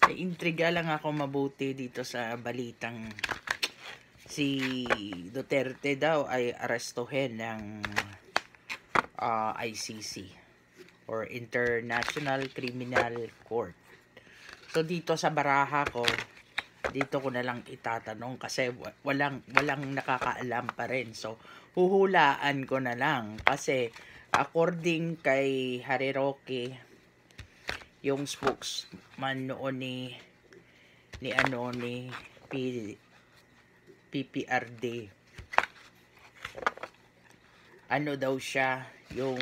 Intriga lang ako mabuti dito sa balitang si Duterte daw ay arestuhin ng ICC or International Criminal Court. So dito sa baraha ko, dito ko na lang itatanong kasi walang nakakaalam pa rin. So huhulaan ko na lang kasi according kay Harry Roque, yung spokesman noon ni PPRD, ano daw siya, yung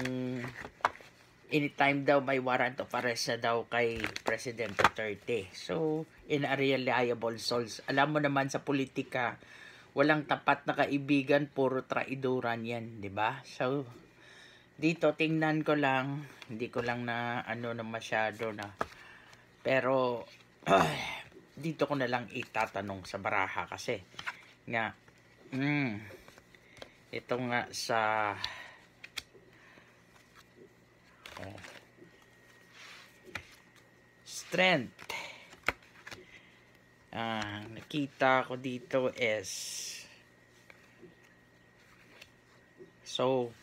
anytime daw may warrant of arrest na daw kay President Duterte. So, unreliable source. Alam mo naman sa politika, walang tapat na kaibigan, puro traidoran yan, di ba? So, dito tingnan ko lang, hindi ko lang na na masyado na. Pero, dito ko na lang itatanong sa baraha kasi nga, ito nga sa strength, nakita ko dito is, so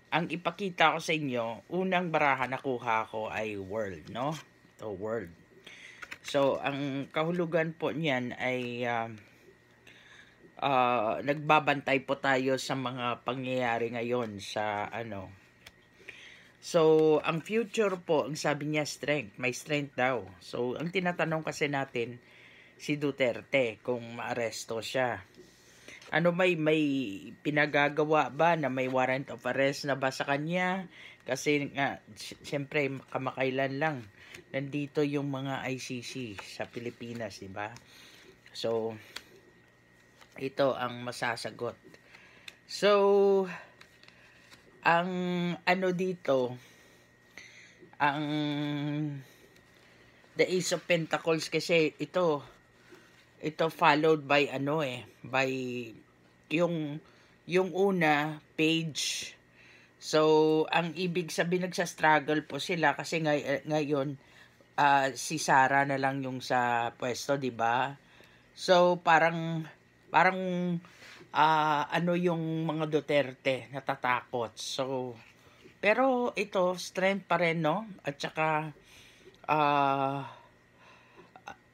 ang ipakita ko sa inyo, unang baraha nakuha ko ay world, no? Ito, world. So ang kahulugan po niyan ay nagbabantay po tayo sa mga pangyayari ngayon sa So, ang future po, ang sabi niya strength, may strength daw. So, ang tinatanong kasi natin, si Duterte, kung maaresto siya. May pinagagawa ba na may warrant of arrest na ba sa kanya? Kasi nga, siyempre, kamakailan lang, nandito yung mga ICC sa Pilipinas, di ba? So, ito ang masasagot. So, ang dito, ang the Ace of Pentacles kasi ito followed by by yung una page. So ang ibig sabihin, nagsa-struggle po sila kasi ngayon si Sara na lang yung sa pwesto, di ba? So parang yung mga Duterte natatakot. So pero ito strength pa rin, no? At saka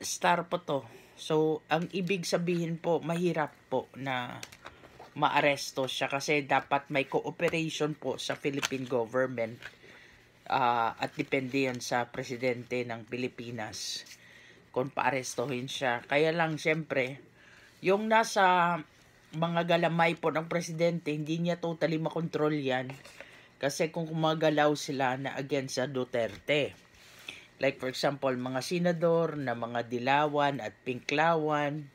star po to. So ang ibig sabihin po, mahirap po na maaresto siya kasi dapat may cooperation po sa Philippine government, at depende yan sa presidente ng Pilipinas kung paarestohin siya. Kaya lang siyempre yung nasa mga galamay po ng presidente, hindi niya totally makontrol yan. Kasi kung gumagalaw sila na against sa Duterte, like for example, mga senador na mga Dilawan at Pinklawan,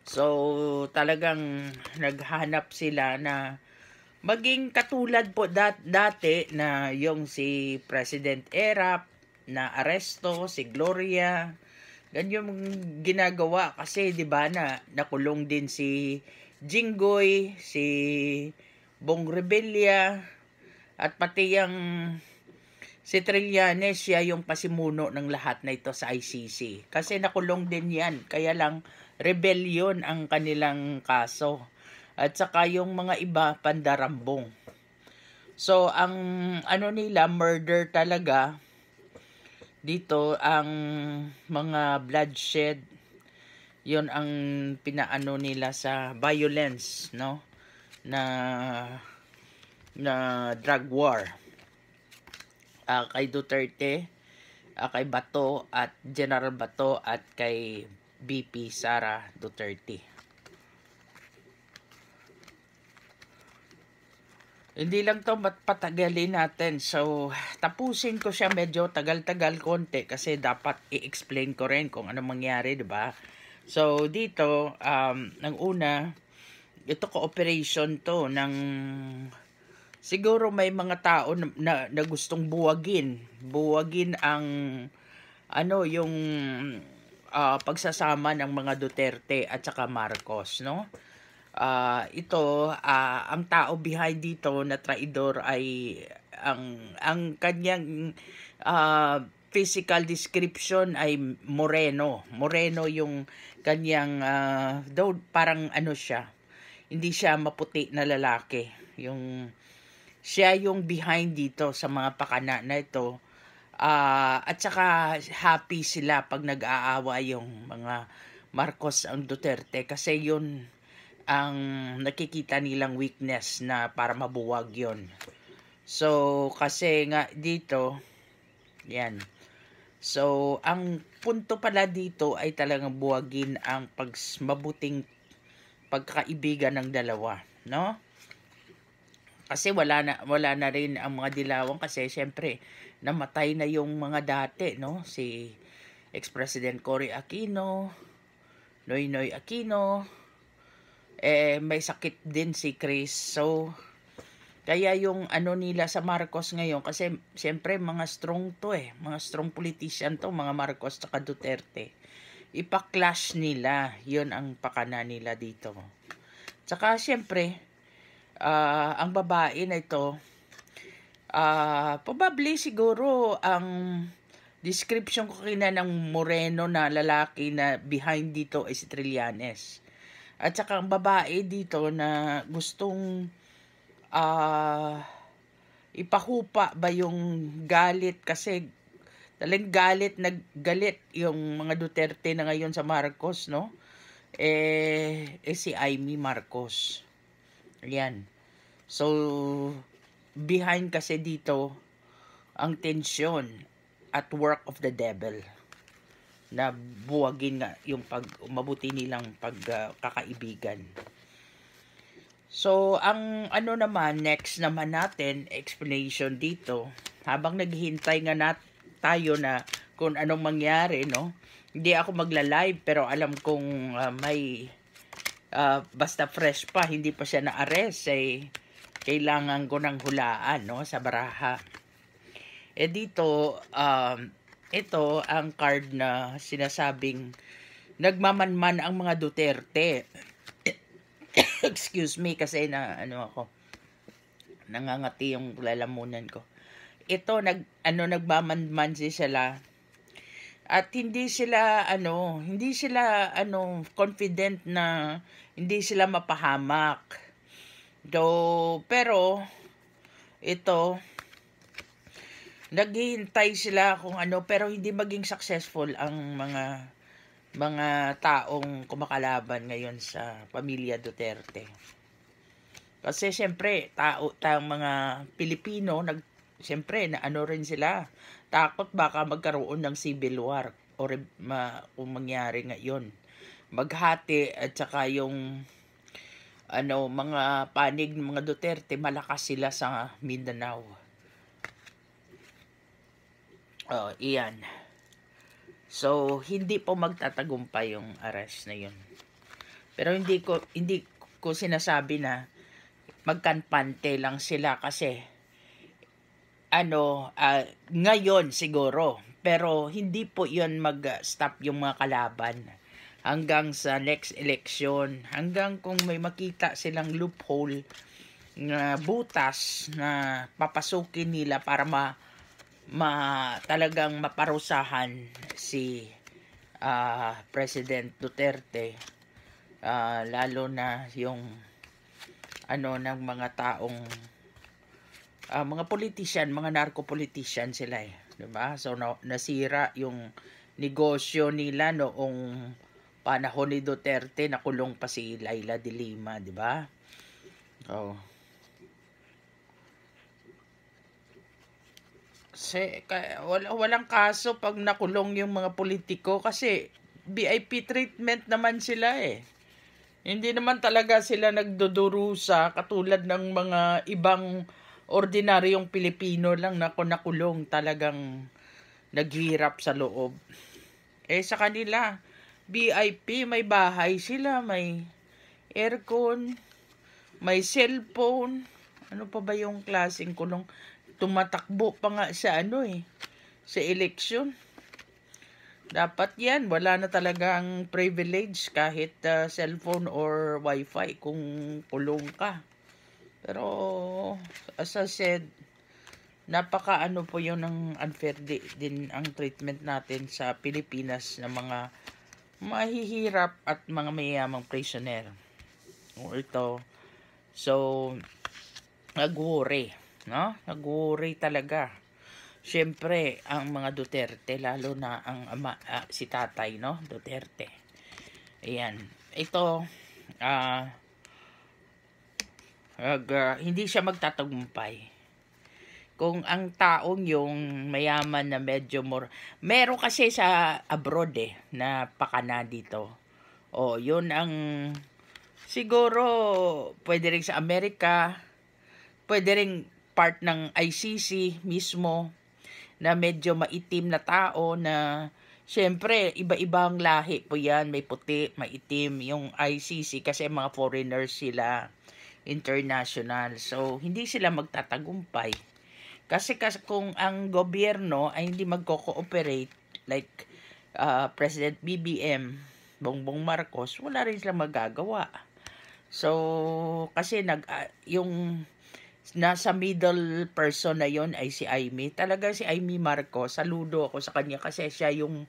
so talagang naghanap sila na maging katulad po dati na yung si President Erap na aresto, si Gloria. Ganyan yung ginagawa kasi 'di ba na nakulong din si Jinggoy, si Bong Revilla, at pati yung si Trillanes, siya yung pasimuno ng lahat na ito sa ICC. Kasi nakulong din yan, kaya lang rebellion ang kanilang kaso. At saka yung mga iba pandarambong. So ang nila, murder talaga. Dito ang mga bloodshed, yon ang pinaano nila sa violence, no, na drug war, kay Duterte, kay Bato at General Bato at kay BP Sara Duterte. Hindi lang to patagalin natin. So, tapusin ko siya medyo tagal-tagal konti kasi dapat i-explain ko rin kung ano mangyari, 'di ba? So, dito ang una, ito cooperation to ng siguro may mga tao na gustong buwagin ang yung pagsasama ng mga Duterte at saka Marcos, no? Ang tao behind dito na traidor ay ang kanyang physical description ay moreno. Moreno yung kanyang, though parang ano siya, hindi siya maputi na lalaki. Siya yung behind dito sa mga pakana na ito. At saka happy sila pag nag-aawa yung mga Marcos ang Duterte kasi yun ang nakikita nilang weakness na para mabuwag yon. So, kasi nga dito, yan. So, ang punto pala dito ay talagang buwagin ang mabuting pagkakaibigan ng dalawa, no? Kasi wala na rin ang mga Dilawan kasi syempre namatay na yung mga dati, no? Si ex-President Cory Aquino, Noynoy Aquino, may sakit din si Chris. So, kaya yung ano nila sa Marcos ngayon, kasi siyempre mga strong to mga strong politician to, mga Marcos at Duterte. Ipa-clash nila, yun ang pakana nila dito. Tsaka siyempre, ang babae na ito, probably siguro ang description ko kina ng moreno na lalaki na behind dito is Trillanes. At saka ang babae dito na gustong ipahupa ba yung galit kasi talagang galit yung mga Duterte na ngayon sa Marcos, no? Si Amy Marcos. Ayan. So, behind kasi dito ang tensyon at work of the devil na buwagin nga yung mabuti nilang pagkakaibigan. So, ang ano naman, next naman natin, explanation dito, habang naghihintay nga tayo na kung anong mangyari, no? Hindi ako magla-live, pero alam kong may, basta fresh pa, hindi pa siya na-arrest, kailangan ko ng hulaan, no? Sa baraha. Dito, ito ang card na sinasabing nagmamanman ang mga Duterte. Excuse me kasi nangangati yung lalamunan ko. Ito nagmamanman sila at hindi sila confident na hindi sila mapahamak. Pero ito naghihintay sila pero hindi maging successful ang mga taong kumakalaban ngayon sa pamilya Duterte. Kasi siyempre, tayong mga Pilipino, siyempre, rin sila. Takot baka magkaroon ng civil war kung mangyari ngayon. Maghati at saka yung mga panig ng mga Duterte, malakas sila sa Mindanao. Iyan. So, hindi po magtatagumpay yung arrest na yun. Pero hindi ko sinasabi na magkanpante lang sila kasi ngayon siguro. Pero hindi po yun mag-stop yung mga kalaban hanggang sa next election. Hanggang kung may makita silang loophole na butas na papasukin nila para talagang maparusahan si President Duterte, lalo na yung ng mga taong mga politician, mga narco-politician sila diba? So nasira yung negosyo nila noong panahon ni Duterte, nakulong pa si Laila de Lima, diba? Walang kaso pag nakulong yung mga politiko kasi VIP treatment naman sila Hindi naman talaga sila nagdudurusa katulad ng mga ibang ordinaryong Pilipino lang na nakulong, talagang naghirap sa loob. Sa kanila, VIP, may bahay sila, may aircon, may cellphone. Ano pa ba yung klaseng kulong? Tumatakbo pa nga sa sa eleksyon. Dapat yan, wala na talagang privilege kahit cellphone or wifi kung kulong ka. Pero as I said, napaka ano po yun ng unfair din ang treatment natin sa Pilipinas ng mga mahihirap at mga mayayamang prisoner. O ito, so, nag-worry, no? Nag-worry talaga. Siyempre, ang mga Duterte, lalo na ang si tatay, no? Duterte. Ayan. Ito, hindi siya magtatagumpay. Kung ang taong yung mayaman na medyo more, meron kasi sa abroad na pakana dito. O, yun ang, siguro, pwede rin sa Amerika, pwede rin part ng ICC mismo, na medyo maitim na tao na syempre iba-ibang lahi po yan, may puti, maitim yung ICC kasi mga foreigners sila, international, so hindi sila magtatagumpay kasi kung ang gobyerno ay hindi magko-cooperate like President BBM Bongbong Marcos, wala rin sila magagawa. So kasi yung nasa middle person na yon ay si Amy. Talaga si Amy Marcos, saludo ako sa kanya kasi siya yung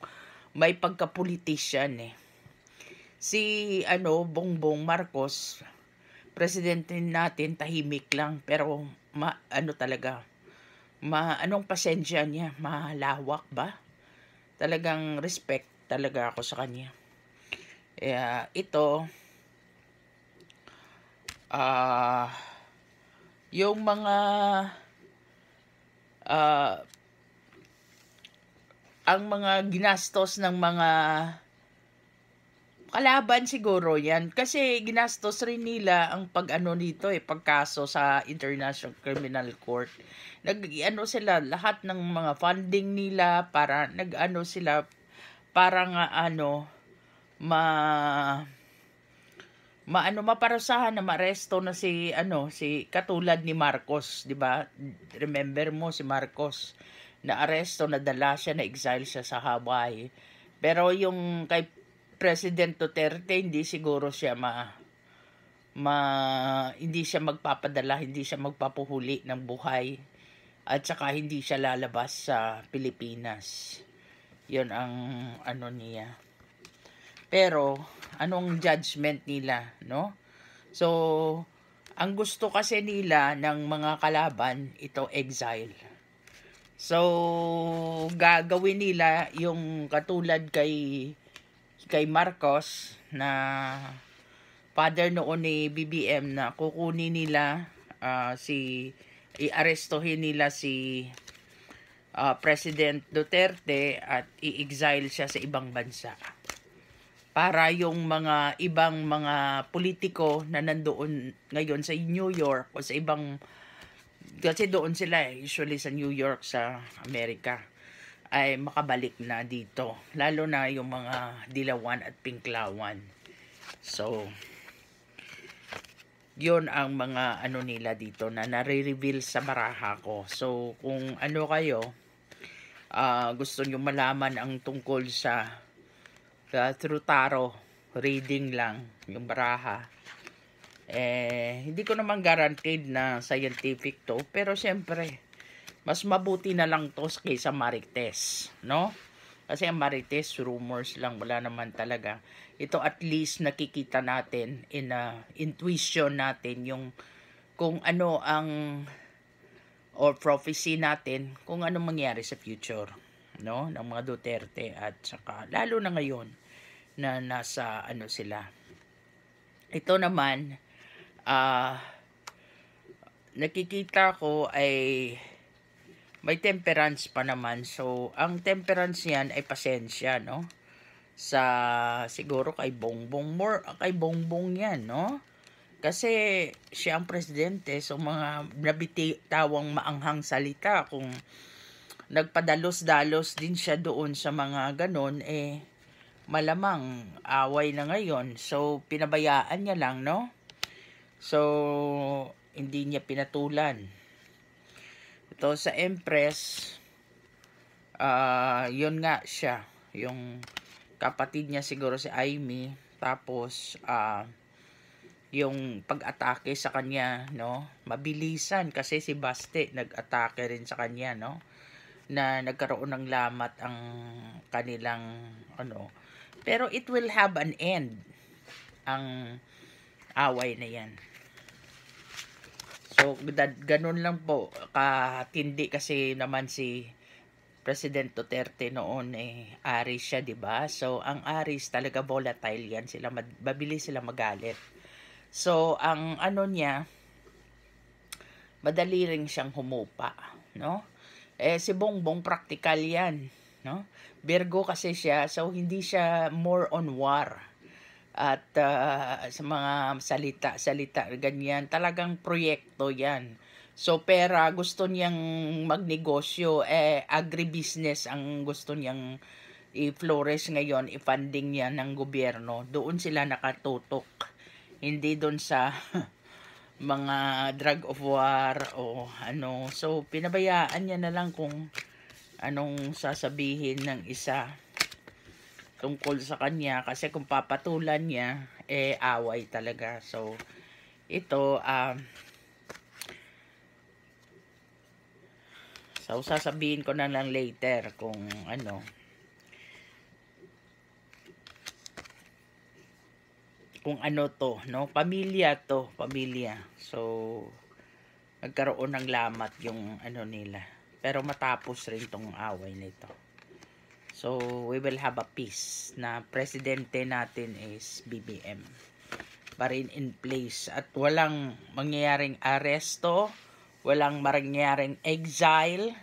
may pagka-politician Si Bongbong Marcos, presidente natin, tahimik lang pero talaga, anong pasensya niya, malawak ba? Talagang respect talaga ako sa kanya. Ito, yung mga ang mga ginastos ng mga kalaban siguro yan kasi ginastos rin nila ang pagkaso sa International Criminal Court. Sila lahat ng mga funding nila para sila para nga maparusahan na maaresto na si katulad ni Marcos, 'di ba? Remember mo si Marcos na aresto, nadala siya, na exile siya sa Hawaii. Pero yung kay President Duterte, hindi siguro siya hindi siya magpapadala, hindi siya magpapuhuli ng buhay at saka hindi siya lalabas sa Pilipinas. 'Yon ang niya. Pero anong judgment nila, no? So, ang gusto kasi nila ng mga kalaban, ito exile. So, gagawin nila yung katulad kay Marcos na father noon ni BBM na kukunin nila i-arestohin nila si President Duterte at i-exile siya sa ibang bansa. Para yung mga ibang mga politiko na nandoon ngayon sa New York o sa ibang, kasi doon sila usually sa New York sa Amerika, ay makabalik na dito, lalo na yung mga dilawan at pinklawan. So yun ang mga nila dito na nare-reveal sa baraha ko. So kung kayo gusto nyo malaman ang tungkol sa through tarot reading lang yung baraha, hindi ko naman guaranteed na scientific to, pero syempre mas mabuti na lang to kaysa marites, no? Kasi ang marites rumors lang, wala naman talaga. Ito at least nakikita natin intuition natin yung kung ano ang or prophecy natin kung ano mangyari sa future, no, ng mga Duterte at saka lalo na ngayon na nasa sila. Ito naman nakikita ko ay may temperance pa naman. So ang temperance yan ay pasensya, no, sa siguro kay Bongbong yan, no, kasi siya ang presidente. So mga nabitawang maanghang salita, kung nagpadalos-dalos din siya doon sa mga ganon, malamang away na ngayon. So pinabayaan niya lang, no, so hindi niya pinatulan. Ito sa Empress, yun nga siya, yung kapatid niya siguro si Amy, tapos yung pag-atake sa kanya, no? Mabilisan kasi si Baste nag-atake rin sa kanya, no? Na nagkaroon ng lamat ang kanilang ano. Pero it will have an end ang away na yan. So, ganun lang po katindi kasi naman si President Duterte noon Aries siya, 'di ba? So, ang Aries talaga volatile 'yan. Mabilis sila magalit. So, ang ano niya, madali rin siyang humupa, no? Si Bongbong practical 'yan, no? Virgo kasi siya, so hindi siya more on war. At sa mga salita ganyan, talagang proyekto 'yan. So pera gusto niyang magnegosyo, agribusiness ang gusto niyang i-flourish ngayon, i-funding niya ng gobyerno. Doon sila nakatutok. Hindi doon sa mga drug of war o ano. So pinabayaan niya na lang kung anong sasabihin ng isa tungkol sa kanya, kasi kung papatulan niya away talaga. So ito so sasabihin ko na lang later kung ano, to, no? Pamilya. So nagkaroon ng lamat yung ano nila, pero matapos rin tong away nito. So we will have a peace na presidente natin is BBM pa rin in place, at walang mangyayaring aresto, walang mangyayaring exile.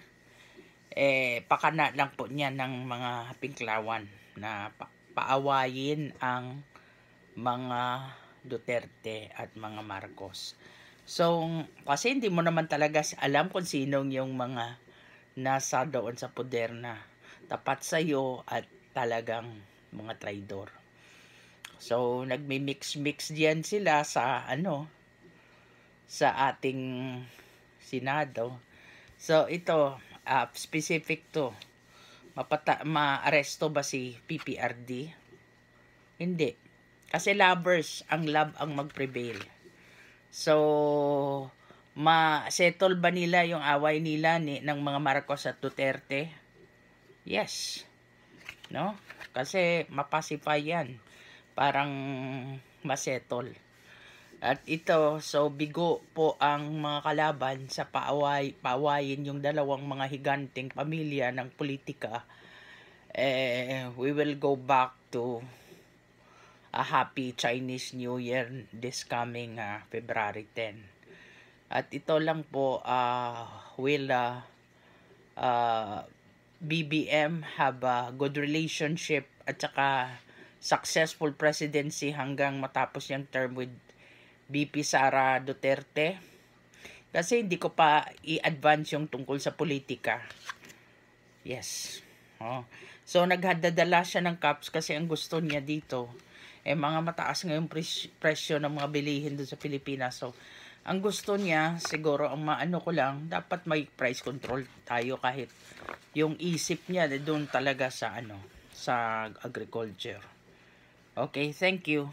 Pakana lang po niya ng mga pinklawan na paawayin ang mga Duterte at mga Marcos. So, kasi hindi mo naman talaga alam kung sinong yung mga nasa doon sa poder na tapat sa'yo at talagang mga traidor. So, nagmi-mix diyan sila sa sa ating Senado. So, ito, specific to. Maaresto ba si PPRD? Hindi. Kasi lovers, ang love ang mag-prevail. So, ma-settle ba nila yung away nila ng mga Marcos at Duterte? Yes. No? Kasi mapacify yan. Parang masettle. At ito, so bigo po ang mga kalaban sa paawayin yung dalawang mga higanting pamilya ng politika. We will go back to a happy Chinese New Year this coming February 10. At ito lang po, will BBM have a good relationship at saka successful presidency hanggang matapos yung term with BP Sara Duterte? Kasi hindi ko pa i-advance yung tungkol sa politika. Yes. So naghadadala siya ng caps kasi ang gusto niya dito mga mataas ngayong presyo ng mga bilihin doon sa Pilipinas. So ang gusto niya siguro, ang maano ko lang, dapat may price control tayo, kahit yung isip niya doon talaga sa sa agriculture. Okay, thank you.